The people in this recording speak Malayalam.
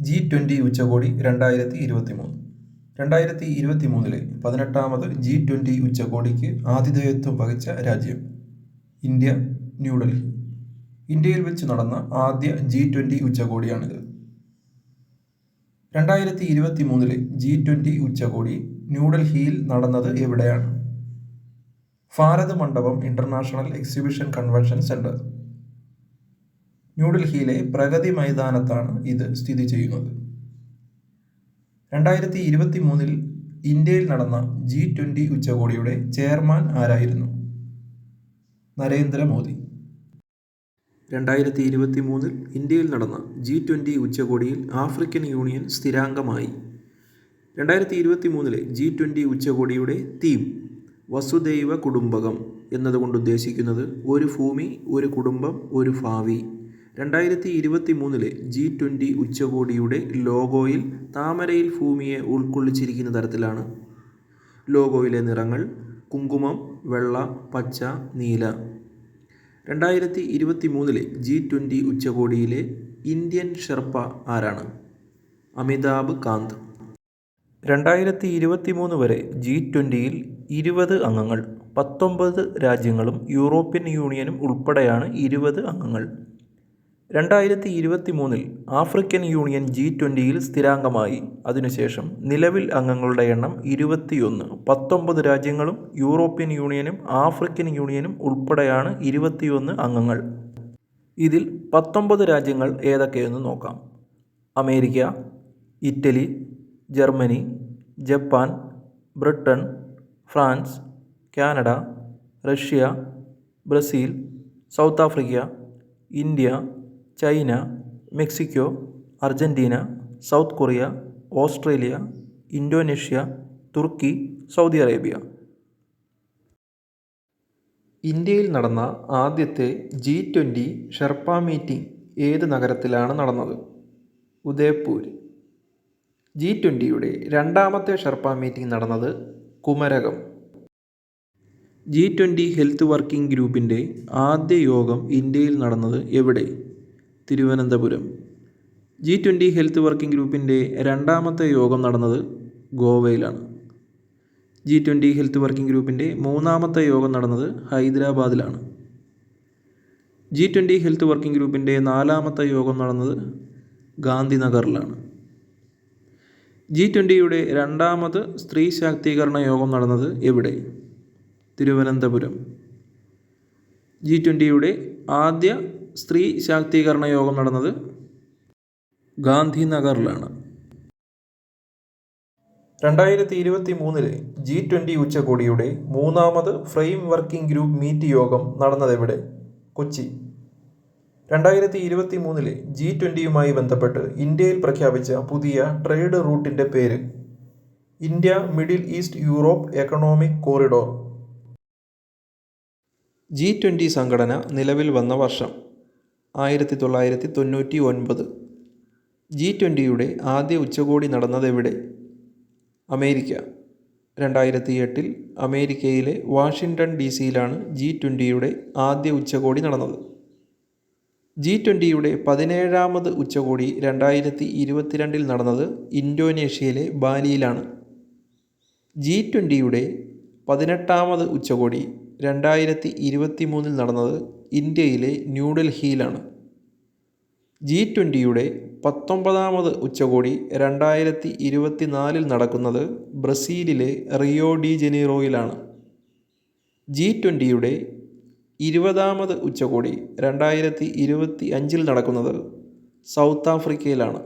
G20 ഉച്ചകോടി 2023. 2023 18ാമത് G20 ഉച്ചകോടിക്ക് ആതിഥേയത്വം വഹിച്ച രാജ്യം ഇന്ത്യ, ന്യൂഡൽഹി. ഇന്ത്യയിൽ വെച്ച് നടന്ന ആദ്യ G20 ഉച്ചകോടിയാണിത്. 2023 G20 ഉച്ചകോടി ന്യൂഡൽഹിയിൽ നടന്നത് എവിടെയാണ്? ഭാരത് മണ്ഡപം ഇന്റർനാഷണൽ എക്സിബിഷൻ കൺവെൻഷൻ സെന്റർ. ന്യൂഡൽഹിയിലെ പ്രഗതി മൈതാനത്താണ് ഇത് സ്ഥിതി ചെയ്യുന്നത്. 2023 ഇന്ത്യയിൽ നടന്ന G20 ഉച്ചകോടിയുടെ ചെയർമാൻ ആരായിരുന്നു? നരേന്ദ്രമോദി. 2023 ഇന്ത്യയിൽ നടന്ന G20 ഉച്ചകോടിയിൽ ആഫ്രിക്കൻ യൂണിയൻ സ്ഥിരാംഗമായി. 2023 G20 ഉച്ചകോടിയുടെ തീം വസുദൈവ കുടുംബകം എന്നതുകൊണ്ട് ഉദ്ദേശിക്കുന്നത് ഒരു ഭൂമി, ഒരു കുടുംബം, ഒരു ഭാവി. 2023 G20 ഉച്ചകോടിയുടെ ലോഗോയിൽ താമരയിൽ ഭൂമിയെ ഉൾക്കൊള്ളിച്ചിരിക്കുന്ന തരത്തിലാണ്. ലോഗോയിലെ നിറങ്ങൾ കുങ്കുമം, വെള്ള, പച്ച, നീല. 2023 G20 ഉച്ചകോടിയിലെ ഇന്ത്യൻ ഷെർപ്പ ആരാണ്? അമിതാഭ് കാന്ത്. 2023 വരെ G20യിൽ 20 അംഗങ്ങൾ, 19 രാജ്യങ്ങളും യൂറോപ്യൻ യൂണിയനും ഉൾപ്പെടെയാണ് 20 അംഗങ്ങൾ. 2023 ആഫ്രിക്കൻ യൂണിയൻ G20യിൽ സ്ഥിരാംഗമായി. അതിനുശേഷം നിലവിൽ അംഗങ്ങളുടെ എണ്ണം 21. 19 രാജ്യങ്ങളും യൂറോപ്യൻ യൂണിയനും ആഫ്രിക്കൻ യൂണിയനും ഉൾപ്പെടെയാണ് 21 അംഗങ്ങൾ. ഇതിൽ 19 രാജ്യങ്ങൾ ഏതൊക്കെയെന്ന് നോക്കാം. America, Italy, Germany, Japan, Britain, France, Canada, Russia, Brazil, South Africa, India, China, Mexico, Argentina, South Korea, Australia, Indonesia, തുർക്കി, സൗദി അറേബ്യ. ഇന്ത്യയിൽ നടന്ന ആദ്യത്തെ G20 ഷെർപ്പ മീറ്റിംഗ് ഏത് നഗരത്തിലാണ് നടന്നത്? ഉദയ്പൂർ. G20യുടെ രണ്ടാമത്തെ ഷെർപ്പ മീറ്റിംഗ് നടന്നത് കുമരകം. G20 ഹെൽത്ത് വർക്കിംഗ് ഗ്രൂപ്പിൻ്റെ ആദ്യ യോഗം ഇന്ത്യയിൽ നടന്നത് എവിടെ? തിരുവനന്തപുരം. G20 ഹെൽത്ത് വർക്കിംഗ് ഗ്രൂപ്പിൻ്റെ രണ്ടാമത്തെ യോഗം നടന്നത് ഗോവയിലാണ്. G20 ഹെൽത്ത് വർക്കിംഗ് ഗ്രൂപ്പിൻ്റെ മൂന്നാമത്തെ യോഗം നടന്നത് ഹൈദരാബാദിലാണ്. G20 ഹെൽത്ത് വർക്കിംഗ് ഗ്രൂപ്പിൻ്റെ നാലാമത്തെ യോഗം നടന്നത് ഗാന്ധിനഗറിലാണ്. G20യുടെ രണ്ടാമത് സ്ത്രീ ശാക്തീകരണ യോഗം നടന്നത് എവിടെ? തിരുവനന്തപുരം. G20യുടെ ആദ്യ സ്ത്രീ ശാക്തീകരണ യോഗം നടന്നത് ഗാന്ധിനഗറിലാണ്. 2023 G20 ഉച്ചകോടിയുടെ മൂന്നാമത് ഫ്രെയിം വർക്കിംഗ് ഗ്രൂപ്പ് മീറ്റ് യോഗം നടന്നതെവിടെ? കൊച്ചി. 2023 G20യുമായി ബന്ധപ്പെട്ട് ഇന്ത്യയിൽ പ്രഖ്യാപിച്ച പുതിയ ട്രേഡ് റൂട്ടിൻ്റെ പേര്? India middle east Europe economic corridor. G20 സംഘടന നിലവിൽ വന്ന വർഷം? 1999. G20യുടെ ആദ്യ ഉച്ചകോടി നടന്നതെവിടെ? അമേരിക്ക. 2008 അമേരിക്കയിലെ വാഷിങ്ടൺ DC-യിലാണ് G20യുടെ ആദ്യ ഉച്ചകോടി നടന്നത്. G20യുടെ 17ാമത് ഉച്ചകോടി 2022 നടന്നത് ഇന്തോനേഷ്യയിലെ ബാലിയിലാണ്. G20യുടെ 18ാമത് ഉച്ചകോടി 2023 നടന്നത് ഇന്ത്യയിലെ ന്യൂഡൽഹിയിലാണ്. G20യുടെ 19ാമത് ഉച്ചകോടി 2024 നടക്കുന്നത് ബ്രസീലിലെ റിയോ ഡി ജനീറോയിലാണ്. G20യുടെ 20ാമത് ഉച്ചകോടി 2025 നടക്കുന്നത് സൗത്ത് ആഫ്രിക്കയിലാണ്.